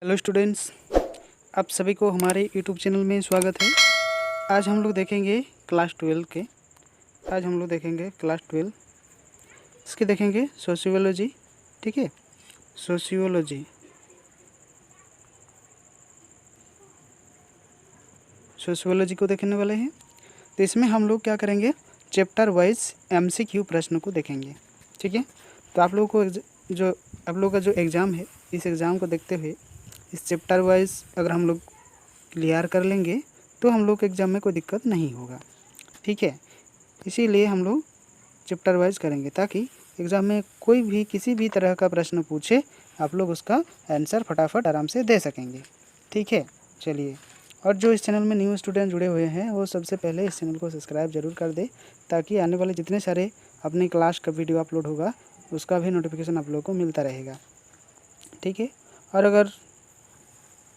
Hello students, आप सभी को हमारे यूट्यूब चैनल में स्वागत है। आज हम लोग देखेंगे क्लास 12 के। आज हम लोग देखेंगे क्लास 12 इसके देखेंगे सोशियोलॉजी। ठीक है, सोशियोलॉजी सोशियोलॉजी को देखने वाले हैं। तो इसमें हम लोग क्या करेंगे, चैप्टर वाइज एमसीक्यू प्रश्न को देखेंगे। ठीक है, तो आप लोगों को जो आप लोगों का जो एग्ज़ाम है, इस एग्ज़ाम को देखते हुए इस चैप्टर वाइज अगर हम लोग क्लियर कर लेंगे तो हम लोग के एग्ज़ाम में कोई दिक्कत नहीं होगा। ठीक है, इसीलिए हम लोग चैप्टर वाइज करेंगे ताकि एग्ज़ाम में कोई भी किसी भी तरह का प्रश्न पूछे आप लोग उसका आंसर फटाफट आराम से दे सकेंगे। ठीक है, चलिए। और जो इस चैनल में न्यू स्टूडेंट जुड़े हुए हैं वो सबसे पहले इस चैनल को सब्सक्राइब जरूर कर दे, ताकि आने वाले जितने सारे अपनी क्लास का वीडियो अपलोड होगा उसका भी नोटिफिकेशन आप लोगों को मिलता रहेगा। ठीक है, और अगर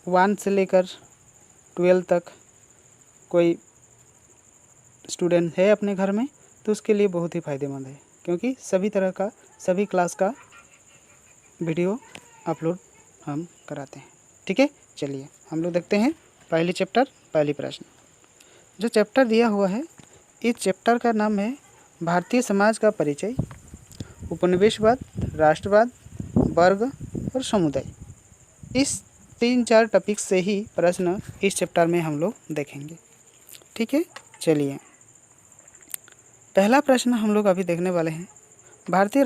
1 से लेकर 12 तक कोई स्टूडेंट है अपने घर में तो उसके लिए बहुत ही फ़ायदेमंद है, क्योंकि सभी तरह का सभी क्लास का वीडियो अपलोड हम कराते हैं। ठीक है, चलिए हम लोग देखते हैं पहली चैप्टर, पहली प्रश्न। जो चैप्टर दिया हुआ है, इस चैप्टर का नाम है भारतीय समाज का परिचय, उपनिवेशवाद, राष्ट्रवाद, वर्ग और समुदाय। इस 3-4 टॉपिक से ही प्रश्न इस चैप्टर में हम लोग देखेंगे। ठीक है, चलिए पहला प्रश्न हम लोग अभी देखने वाले हैं। भारतीय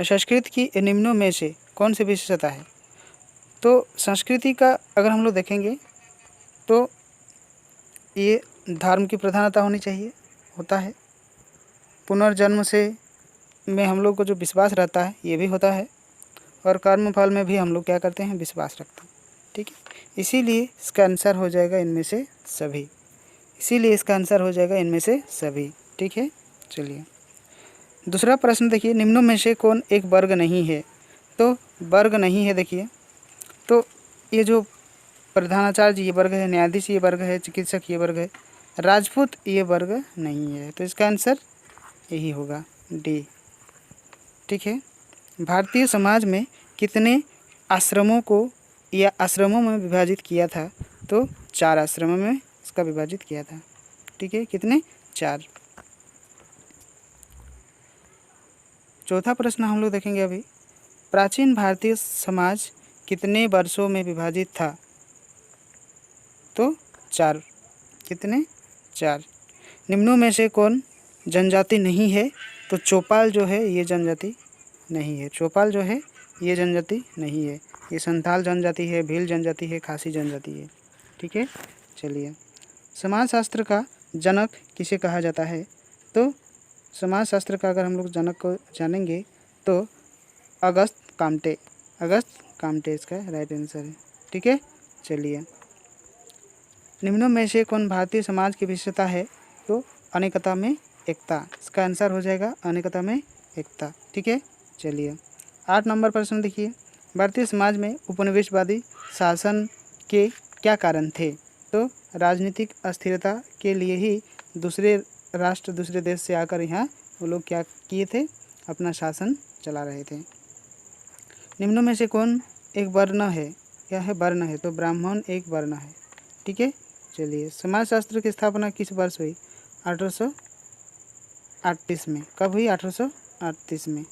संस्कृति की निम्नों में से कौन सी विशेषता है। तो संस्कृति का अगर हम लोग देखेंगे तो ये धर्म की प्रधानता होनी चाहिए, होता है। पुनर्जन्म से में हम लोग को जो विश्वास रहता है ये भी होता है, और कर्म फल में भी हम लोग क्या करते हैं, विश्वास रखते हैं। ठीक है, इसीलिए इसका आंसर हो जाएगा इनमें से सभी। ठीक है, चलिए दूसरा प्रश्न देखिए, निम्नों में से कौन एक वर्ग नहीं है। तो वर्ग नहीं है, देखिए तो ये जो प्रधानाचार्य ये वर्ग है, न्यायाधीश ये वर्ग है, चिकित्सक ये वर्ग है, राजपूत ये वर्ग नहीं है। तो इसका आंसर यही होगा, डी। ठीक है, भारतीय समाज में कितने आश्रमों को या आश्रमों में विभाजित किया था। तो 4 आश्रमों में इसका विभाजित किया था। ठीक है, कितने, 4। चौथा प्रश्न हम लोग देखेंगे अभी, प्राचीन भारतीय समाज कितने वर्षों में विभाजित था। तो 4, कितने, 4। निम्नों में से कौन जनजाति नहीं है। तो चौपाल जो है ये जनजाति नहीं है, चौपाल जो है ये जनजाति नहीं है, ये संथाल जनजाति है, भील जनजाति है, खासी जनजाति है। ठीक है, चलिए समाजशास्त्र का जनक किसे कहा जाता है। तो समाजशास्त्र का अगर हम लोग जनक को जानेंगे तो अगस्त कामटे इसका राइट आंसर है। ठीक है, चलिए निम्नों में से कौन भारतीय समाज की विशेषता है। तो अनेकता में एकता, इसका आंसर हो जाएगा अनेकता में एकता। ठीक है, चलिए 8 नंबर प्रश्न देखिए, भारतीय समाज में उपनिवेशवादी शासन के क्या कारण थे। तो राजनीतिक अस्थिरता के लिए ही दूसरे राष्ट्र, दूसरे देश से आकर यहाँ वो लोग क्या किए थे, अपना शासन चला रहे थे। निम्नों में से कौन एक वर्ण है, क्या है, वर्ण है। तो ब्राह्मण एक वर्ण है। ठीक है, चलिए समाजशास्त्र की स्थापना किस वर्ष हुई। 1838 में। कब हुई, 1838 में।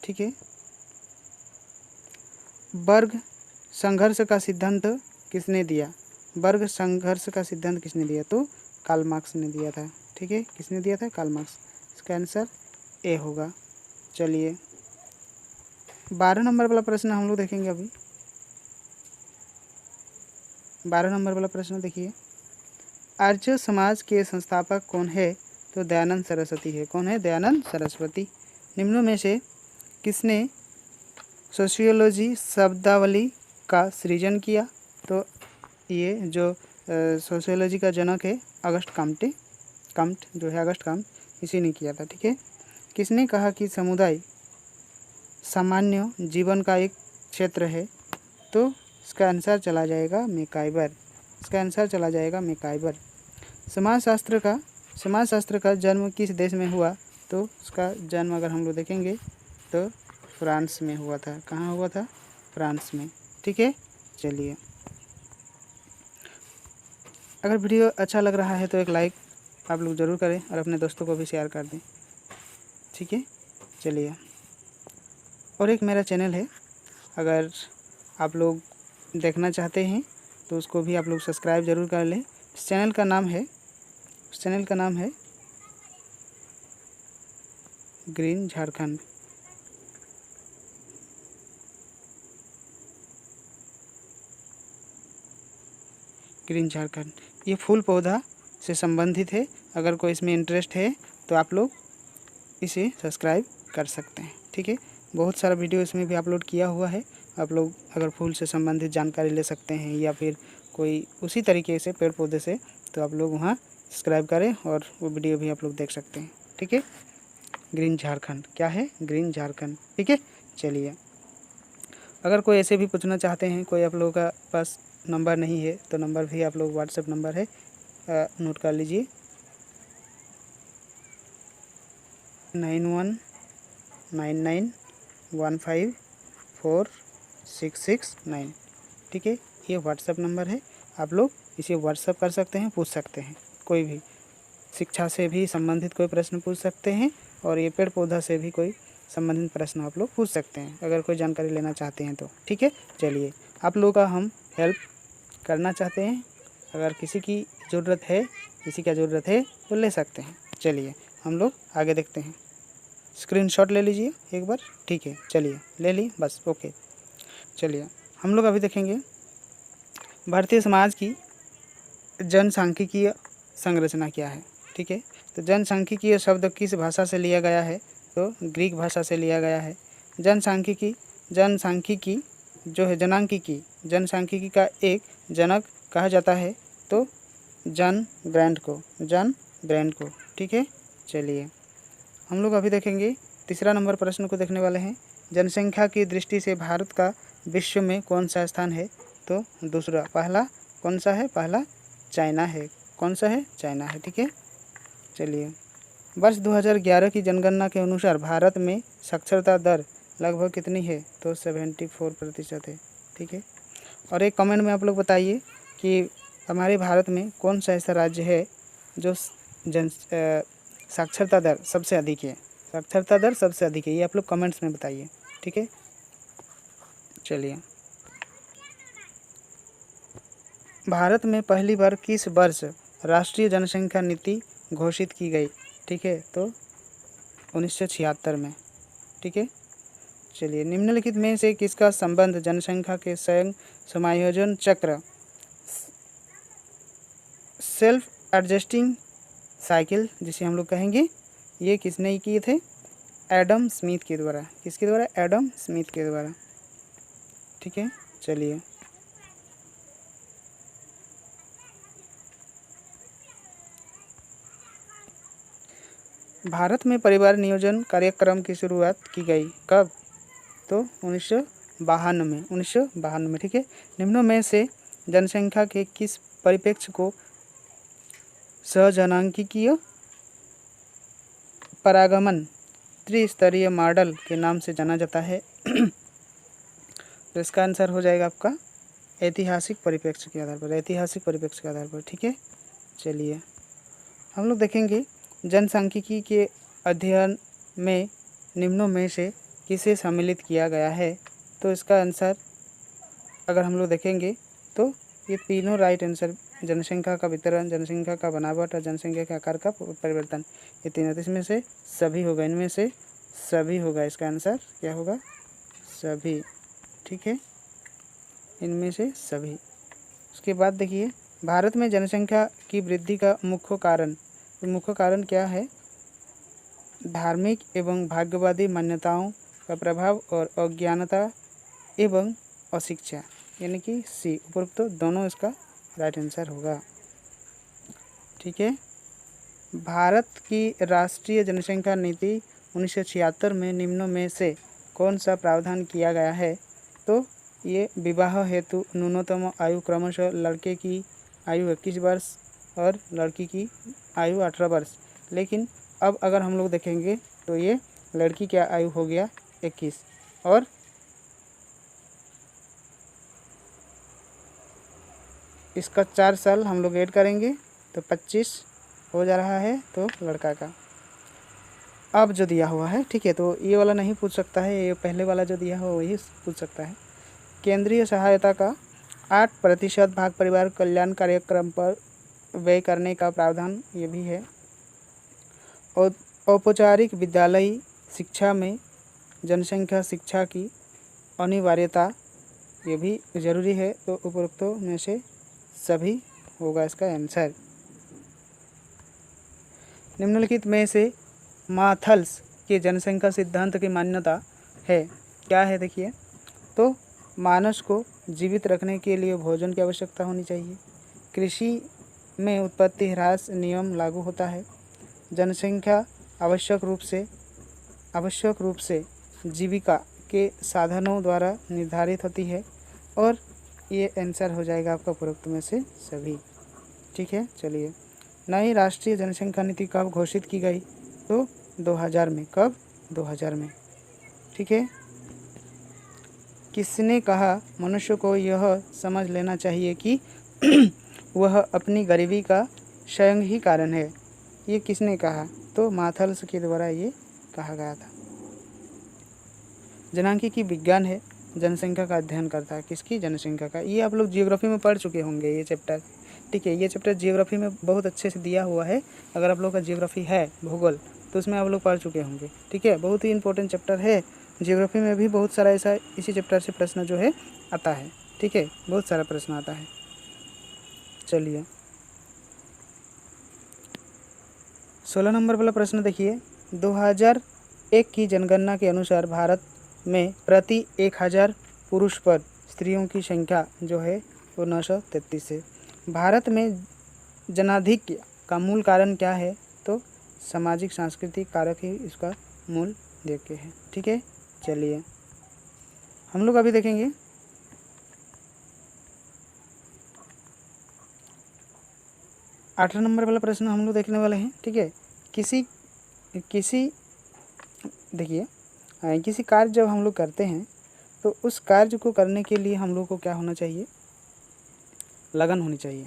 ठीक है, वर्ग संघर्ष का सिद्धांत किसने दिया। वर्ग संघर्ष का सिद्धांत किसने दिया। तो कार्ल मार्क्स ने दिया था। ठीक है, किसने दिया था, कार्ल मार्क्स। इसका आंसर ए होगा। चलिए 12 नंबर वाला प्रश्न हम लोग देखेंगे अभी। 12 नंबर वाला प्रश्न देखिए, आर्य समाज के संस्थापक कौन है। तो दयानंद सरस्वती है। कौन है, दयानंद सरस्वती। निम्नों में से किसने सोशियोलॉजी शब्दावली का सृजन किया। तो ये जो सोशियोलॉजी का जनक है अगस्ट काम्ट जो है, अगस्ट काम्ट, इसी ने किया था। ठीक है, किसने कहा कि समुदाय सामान्य जीवन का एक क्षेत्र है। तो इसका आंसर चला जाएगा मैकाइबर। समाजशास्त्र का जन्म किस देश में हुआ। तो उसका जन्म अगर हम लोग देखेंगे तो फ्रांस में हुआ था। कहाँ हुआ था? फ्रांस में। ठीक है, चलिए अगर वीडियो अच्छा लग रहा है तो एक लाइक आप लोग ज़रूर करें और अपने दोस्तों को भी शेयर कर दें। ठीक है, चलिए और एक मेरा चैनल है, अगर आप लोग देखना चाहते हैं तो उसको भी आप लोग सब्सक्राइब ज़रूर कर लें। उस चैनल का नाम है ग्रीन झारखंड। ग्रीन झारखंड ये फूल पौधा से संबंधित है। अगर कोई इसमें इंटरेस्ट है तो आप लोग इसे सब्सक्राइब कर सकते हैं। ठीक है, बहुत सारा वीडियो इसमें भी अपलोड किया हुआ है। आप लोग अगर फूल से संबंधित जानकारी ले सकते हैं या फिर कोई उसी तरीके से पेड़ पौधे से, तो आप लोग वहाँ सब्सक्राइब करें और वो वीडियो भी आप लोग देख सकते हैं। ठीक है, ग्रीन झारखंड क्या है? ग्रीन झारखंड। ठीक है, चलिए अगर कोई ऐसे भी पूछना चाहते हैं, कोई आप लोगों का पास नंबर नहीं है तो नंबर भी आप लोग व्हाट्सएप नंबर है, नोट कर लीजिए 9199154669। ठीक है, ये व्हाट्सएप नंबर है। आप लोग इसे व्हाट्सएप कर सकते हैं, पूछ सकते हैं। कोई भी शिक्षा से भी संबंधित कोई प्रश्न पूछ सकते हैं और ये पेड़ पौधा से भी कोई संबंधित प्रश्न आप लोग पूछ सकते हैं अगर कोई जानकारी लेना चाहते हैं तो। ठीक है, चलिए आप लोगों का हम हेल्प करना चाहते हैं। अगर किसी की ज़रूरत है तो ले सकते हैं। चलिए हम लोग आगे देखते हैं। स्क्रीनशॉट ले लीजिए एक बार। ठीक है, चलिए ले ली बस, ओके। चलिए हम लोग अभी देखेंगे भारतीय समाज की जनसांख्यिकीय संरचना क्या है। ठीक है, तो जनसांख्यिकीय शब्द किस भाषा से लिया गया है? तो ग्रीक भाषा से लिया गया है। जनसांख्यिकी जो है जनसांख्यिकी का एक जनक कहा जाता है तो जॉन ग्रांट को। ठीक है, चलिए हम लोग अभी देखेंगे तीसरा नंबर प्रश्न को देखने वाले हैं। जनसंख्या की दृष्टि से भारत का विश्व में कौन सा स्थान है? तो दूसरा। पहला कौन सा है? पहला चाइना है। कौन सा है? चाइना है। ठीक है, चलिए वर्ष 2011 की जनगणना के अनुसार भारत में साक्षरता दर लगभग कितनी है? तो 74% है। ठीक है, और एक कमेंट में आप लोग बताइए कि हमारे भारत में कौन सा ऐसा राज्य है जो साक्षरता दर सबसे अधिक है? साक्षरता दर सबसे अधिक है, ये आप लोग कमेंट्स में बताइए। ठीक है, चलिए भारत में पहली बार किस वर्ष राष्ट्रीय जनसंख्या नीति घोषित की गई? ठीक है, तो 1976 में। ठीक है, चलिए निम्नलिखित में से किसका संबंध जनसंख्या के स्वयं समायोजन चक्र सेल्फ एडजस्टिंग साइकिल जिसे हम लोग कहेंगे, ये किसने किए थे? एडम स्मिथ के द्वारा। किसके द्वारा? एडम स्मिथ के द्वारा। ठीक है, चलिए भारत में परिवार नियोजन कार्यक्रम की शुरुआत की गई कब? तो 1952 में। ठीक है, निम्नों में से जनसंख्या के किस परिप्रेक्ष्य को सहजनांकिकीय परागमन त्रिस्तरीय मॉडल के नाम से जाना जाता है? तो इसका आंसर हो जाएगा आपका ऐतिहासिक परिप्रेक्ष्य के आधार पर। ठीक है, चलिए हम लोग देखेंगे जनसांख्यिकी के अध्ययन में निम्नों में से किसे सम्मिलित किया गया है? तो इसका आंसर अगर हम लोग देखेंगे तो ये तीनों राइट आंसर, जनसंख्या का वितरण, जनसंख्या का बनावट और जनसंख्या के आकार का परिवर्तन, ये तीनों। इसमें से सभी होगा, इनमें से सभी होगा। इसका आंसर क्या होगा? सभी। ठीक है, इनमें से सभी। उसके बाद देखिए भारत में जनसंख्या की वृद्धि का मुख्य कारण क्या है? धार्मिक एवं भाग्यवादी मान्यताओं का प्रभाव और अज्ञानता एवं अशिक्षा, यानी कि सी। उपरोक्त तो दोनों इसका राइट आंसर होगा। ठीक है, भारत की राष्ट्रीय जनसंख्या नीति 1976 में निम्नों में से कौन सा प्रावधान किया गया है? तो ये विवाह हेतु न्यूनतम आयु क्रमशः लड़के की आयु 21 वर्ष और लड़की की आयु 18 वर्ष। लेकिन अब अगर हम लोग देखेंगे तो ये लड़की की आयु हो गया 21। और इसका 4 साल हम लोग ऐड करेंगे तो 25 हो जा रहा है, तो लड़का का। अब जो दिया हुआ है, ठीक है, तो ये वाला नहीं पूछ सकता है, ये पहले वाला जो दिया हुआ वही पूछ सकता है। केंद्रीय सहायता का 8% भाग परिवार कल्याण कार्यक्रम पर व्यय करने का प्रावधान ये भी है। और औपचारिक विद्यालयी शिक्षा में जनसंख्या शिक्षा की अनिवार्यता ये भी ज़रूरी है। तो उपरोक्तों में से सभी होगा इसका आंसर। निम्नलिखित में से माथल्स के जनसंख्या सिद्धांत की मान्यता है, क्या है देखिए। तो मानस को जीवित रखने के लिए भोजन की आवश्यकता होनी चाहिए। कृषि में उत्पत्ति ह्रास नियम लागू होता है। जनसंख्या आवश्यक रूप से जीविका के साधनों द्वारा निर्धारित होती है। और ये आंसर हो जाएगा आपका उपरोक्त में से सभी। ठीक है, चलिए। नई राष्ट्रीय जनसंख्या नीति कब घोषित की गई? तो 2000 में। कब? 2000 में। ठीक है। किसने कहा मनुष्य को यह समझ लेना चाहिए कि वह अपनी गरीबी का स्वयं ही कारण है? ये किसने कहा? तो माथल्स के द्वारा ये कहा गया था। जनांकी विज्ञान है, जनसंख्या का अध्ययन करता है। किसकी? जनसंख्या का। ये आप लोग जियोग्राफी में पढ़ चुके होंगे ये चैप्टर। ठीक है, ये चैप्टर जियोग्राफी में बहुत अच्छे से दिया हुआ है। अगर आप लोग का जियोग्राफी है, भूगोल, तो उसमें आप लोग पढ़ चुके होंगे। ठीक है, बहुत ही इंपॉर्टेंट चैप्टर है। जियोग्राफी में भी बहुत सारा ऐसा इसी चैप्टर से प्रश्न जो है आता है। ठीक है, बहुत सारा प्रश्न आता है। चलिए 16 नंबर वाला प्रश्न देखिए। 2001 की जनगणना के अनुसार भारत में प्रति 1000 पुरुष पर स्त्रियों की संख्या जो है वो 933 है। भारत में जनाधिक्य का मूल कारण क्या है? तो सामाजिक सांस्कृतिक कारक ही इसका मूल देखते हैं। ठीक है, चलिए हम लोग अभी देखेंगे 18 नंबर वाला प्रश्न हम लोग देखने वाले हैं। ठीक है, किसी देखिए किसी कार्य जब हम लोग करते हैं तो उस कार्य को करने के लिए हम लोग को क्या होना चाहिए? लगन होनी चाहिए।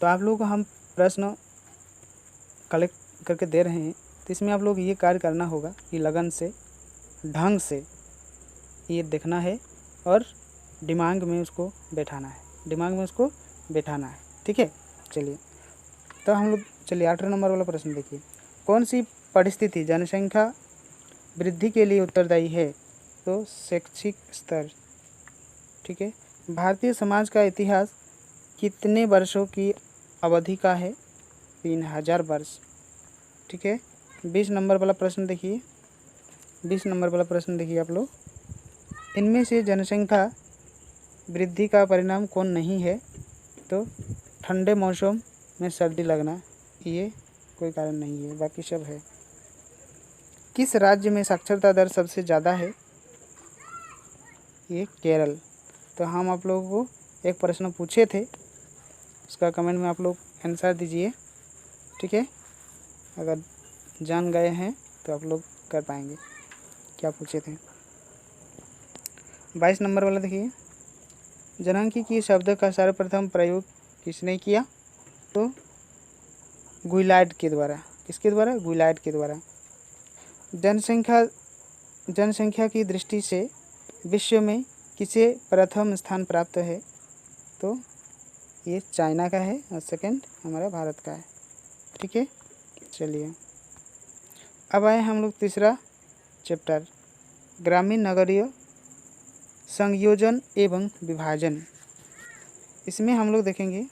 तो आप लोगों को हम प्रश्न कलेक्ट करके दे रहे हैं, तो इसमें आप लोग ये कार्य करना होगा कि लगन से, ढंग से ये देखना है और दिमाग में उसको बैठाना है। ठीक है, चलिए तो हम लोग 18 नंबर वाला प्रश्न देखिए। कौन सी परिस्थिति जनसंख्या वृद्धि के लिए उत्तरदायी है? तो शैक्षिक स्तर। ठीक है, भारतीय समाज का इतिहास कितने वर्षों की अवधि का है? 3000 वर्ष। ठीक है, 20 नंबर वाला प्रश्न देखिए। 20 नंबर वाला प्रश्न देखिए आप लोग। इनमें से जनसंख्या वृद्धि का परिणाम कौन नहीं है? तो ठंडे मौसम में सर्दी लगना, ये कोई कारण नहीं है, बाकी सब है। किस राज्य में साक्षरता दर सबसे ज़्यादा है? ये केरल। तो हम आप लोगों को एक प्रश्न पूछे थे, उसका कमेंट में आप लोग आंसर दीजिए। ठीक है, अगर जान गए हैं तो आप लोग कर पाएंगे क्या पूछे थे। 22 नंबर वाला देखिए। जनांकी की शब्द का सर्वप्रथम प्रयोग किसने किया? तो गुइलार्ड के द्वारा। किसके द्वारा? गुइलार्ड के द्वारा। जनसंख्या की दृष्टि से विश्व में किसे प्रथम स्थान प्राप्त है? तो ये चाइना का है और सेकंड हमारा भारत का है। ठीक है, चलिए अब आए हम लोग तीसरा चैप्टर, ग्रामीण नगरीय संयोजन एवं विभाजन। इसमें हम लोग देखेंगे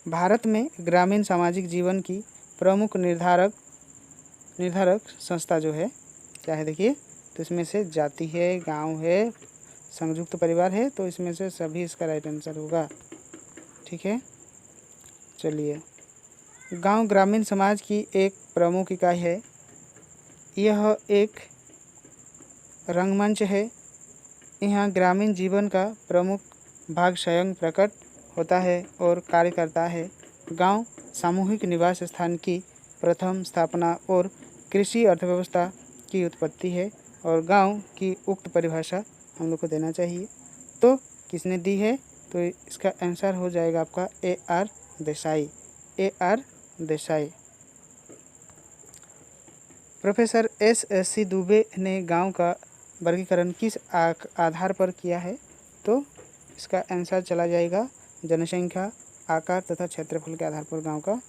भारत में ग्रामीण सामाजिक जीवन की प्रमुख निर्धारक संस्था जो है क्या है देखिए। तो इसमें से जाति है, गांव है, संयुक्त परिवार है, तो इसमें से सभी इसका राइट आंसर होगा। ठीक है, चलिए गांव ग्रामीण समाज की एक प्रमुख इकाई है। यह एक रंगमंच है। यहाँ ग्रामीण जीवन का प्रमुख भाग स्वयं प्रकट होता है और कार्य करता है। गांव सामूहिक निवास स्थान की प्रथम स्थापना और कृषि अर्थव्यवस्था की उत्पत्ति है और गांव की उक्त परिभाषा हम लोग को देना चाहिए। तो किसने दी है? तो इसका आंसर हो जाएगा आपका AR Desai. AR Desai. Professor SSC Dubey ने गांव का वर्गीकरण किस आधार पर किया है? तो इसका आंसर चला जाएगा जनसंख्या, आकार तथा क्षेत्रफल के आधार पर गांव का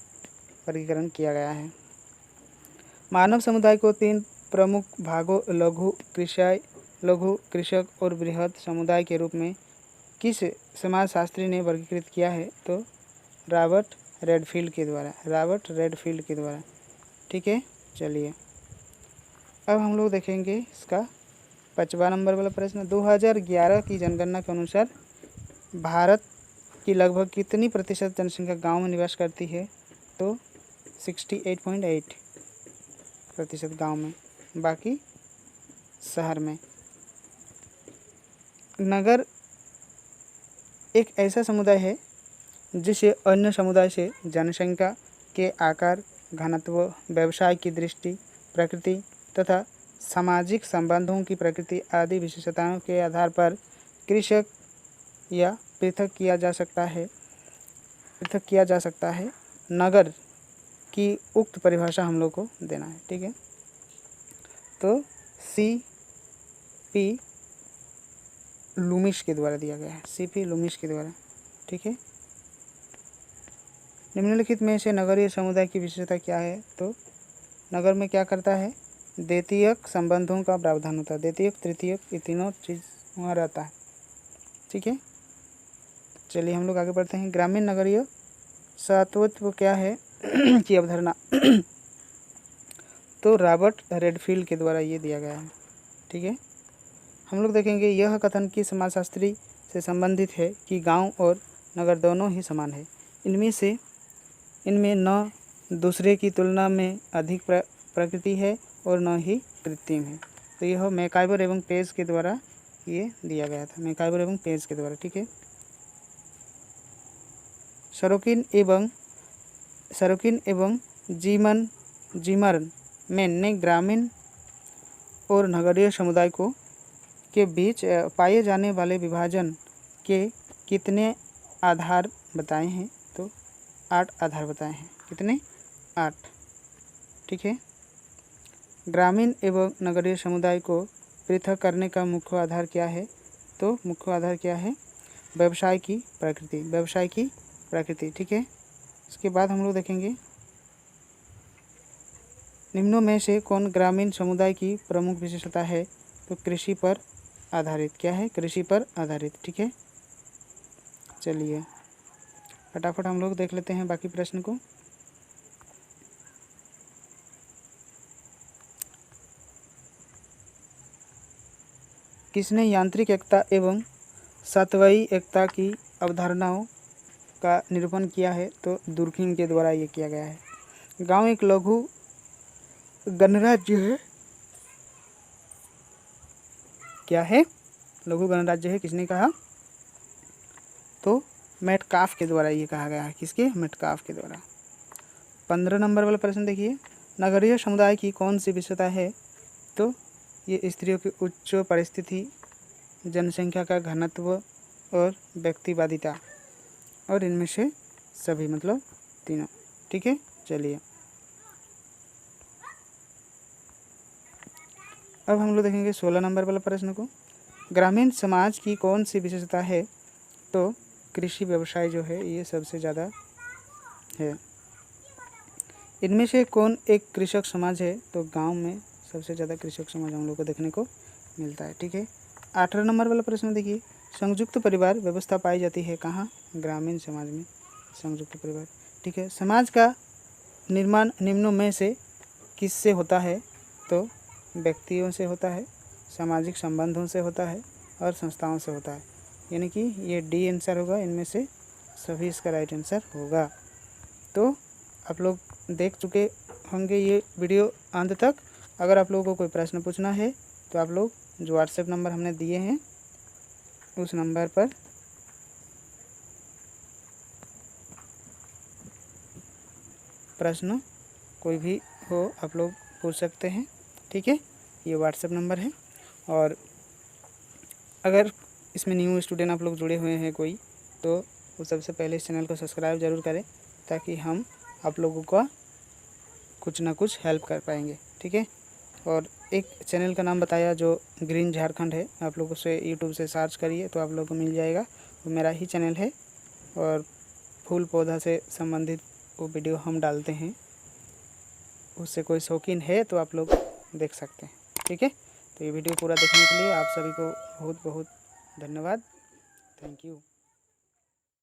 वर्गीकरण किया गया है। मानव समुदाय को 3 प्रमुख भागों लघु कृषक और बृहद समुदाय के रूप में किस समाजशास्त्री ने वर्गीकृत किया है? तो रॉबर्ट रेडफील्ड के द्वारा। ठीक है, चलिए अब हम लोग देखेंगे इसका 5वां नंबर वाला प्रश्न। 2011 की जनगणना के अनुसार भारत की लगभग कितनी प्रतिशत जनसंख्या गांव में निवास करती है? तो 68.8% गांव में, बाकी शहर में। नगर एक ऐसा समुदाय है जिसे अन्य समुदाय से जनसंख्या के आकार, घनत्व, व्यवसाय की दृष्टि, प्रकृति तथा सामाजिक संबंधों की प्रकृति आदि विशेषताओं के आधार पर कृषक या पृथक किया जा सकता है। नगर की उक्त परिभाषा हम लोग को देना है। ठीक है, तो CP लूमिस के द्वारा दिया गया है, CP लूमिस के द्वारा। ठीक है, निम्नलिखित में से नगरीय समुदाय की विशेषता क्या है? तो नगर में क्या करता है? द्वितीयक संबंधों का प्रावधान होता है। द्वितीयक, तृतीयक, ये तीनों चीज़ वहाँ रहता है। ठीक है, चलिए हम लोग आगे बढ़ते हैं। ग्रामीण नगरीय सत्वत्व क्या है की अवधारणा तो रॉबर्ट रेडफील्ड के द्वारा ये दिया गया है। ठीक है, हम लोग देखेंगे यह कथन किस समाजशास्त्री से संबंधित है कि गांव और नगर दोनों ही समान है। इनमें न दूसरे की तुलना में अधिक प्रकृति है और न ही कृत्रिम है। तो यह मैकाइवर एवं पेज के द्वारा ये दिया गया था, मैकाइवर एवं पेज के द्वारा। ठीक है, सरोकिन एवं जिमरमैन ने ग्रामीण और नगरीय समुदाय के बीच पाए जाने वाले विभाजन के कितने आधार बताए हैं? तो 8 आधार बताए हैं। कितने? 8। ठीक है, ग्रामीण एवं नगरीय समुदाय को पृथक करने का मुख्य आधार क्या है? तो मुख्य आधार क्या है? व्यवसाय की प्रकृति। ठीक है, इसके बाद हम लोग देखेंगे निम्नों में से कौन ग्रामीण समुदाय की प्रमुख विशेषता है? तो कृषि पर आधारित। क्या है? कृषि पर आधारित। ठीक है, चलिए फटाफट हम लोग देख लेते हैं बाकी प्रश्न को। किसने यांत्रिक एकता एवं सत्वयी एकता की अवधारणाओं का निरूपण किया है? तो दुर्खिम के द्वारा ये किया गया है। गांव एक लघु गणराज्य है। क्या है? लघु गणराज्य है। किसने कहा? तो मेटकाफ के द्वारा ये कहा गया है। किसके? मेटकाफ के द्वारा। 15 नंबर वाला प्रश्न देखिए, नगरीय समुदाय की कौन सी विशेषता है? तो ये स्त्रियों की उच्च परिस्थिति, जनसंख्या का घनत्व और व्यक्तिवादिता, और इनमें से सभी, मतलब तीनों। ठीक है, चलिए अब हम लोग देखेंगे 16 नंबर वाला प्रश्न को। ग्रामीण समाज की कौन सी विशेषता है? तो कृषि व्यवसाय जो है ये सबसे ज़्यादा है। इनमें से कौन एक कृषक समाज है? तो गांव में सबसे ज़्यादा कृषक समाज हम लोग को देखने को मिलता है। ठीक है, 18 नंबर वाला प्रश्न देखिए, संयुक्त परिवार व्यवस्था पाई जाती है कहाँ? ग्रामीण समाज में संयुक्त परिवार। ठीक है, समाज का निर्माण निम्नों में से किससे होता है? तो व्यक्तियों से होता है, सामाजिक संबंधों से होता है और संस्थाओं से होता है। यानी कि ये डी आंसर होगा, इनमें से सभी इसका राइट आंसर होगा। तो आप लोग देख चुके होंगे ये वीडियो अंत तक। अगर आप लोगों को कोई प्रश्न पूछना है तो आप लोग जो व्हाट्सएप नंबर हमने दिए हैं उस नंबर पर प्रश्न कोई भी हो आप लोग पूछ सकते हैं। ठीक है, ये व्हाट्सएप नंबर है। और अगर इसमें न्यू स्टूडेंट आप लोग जुड़े हुए हैं कोई, तो वो सबसे पहले इस चैनल को सब्सक्राइब ज़रूर करें, ताकि हम आप लोगों का कुछ ना कुछ हेल्प कर पाएंगे, ठीक है। और एक चैनल का नाम बताया जो ग्रीन झारखंड है, आप लोग उसे यूट्यूब से सर्च करिए तो आप लोगों को मिल जाएगा। वो मेरा ही चैनल है और फूल पौधा से संबंधित वो वीडियो हम डालते हैं, उससे कोई शौकीन है तो आप लोग देख सकते हैं, ठीक है। तो ये वीडियो पूरा देखने के लिए आप सभी को बहुत बहुत धन्यवाद। Thank you.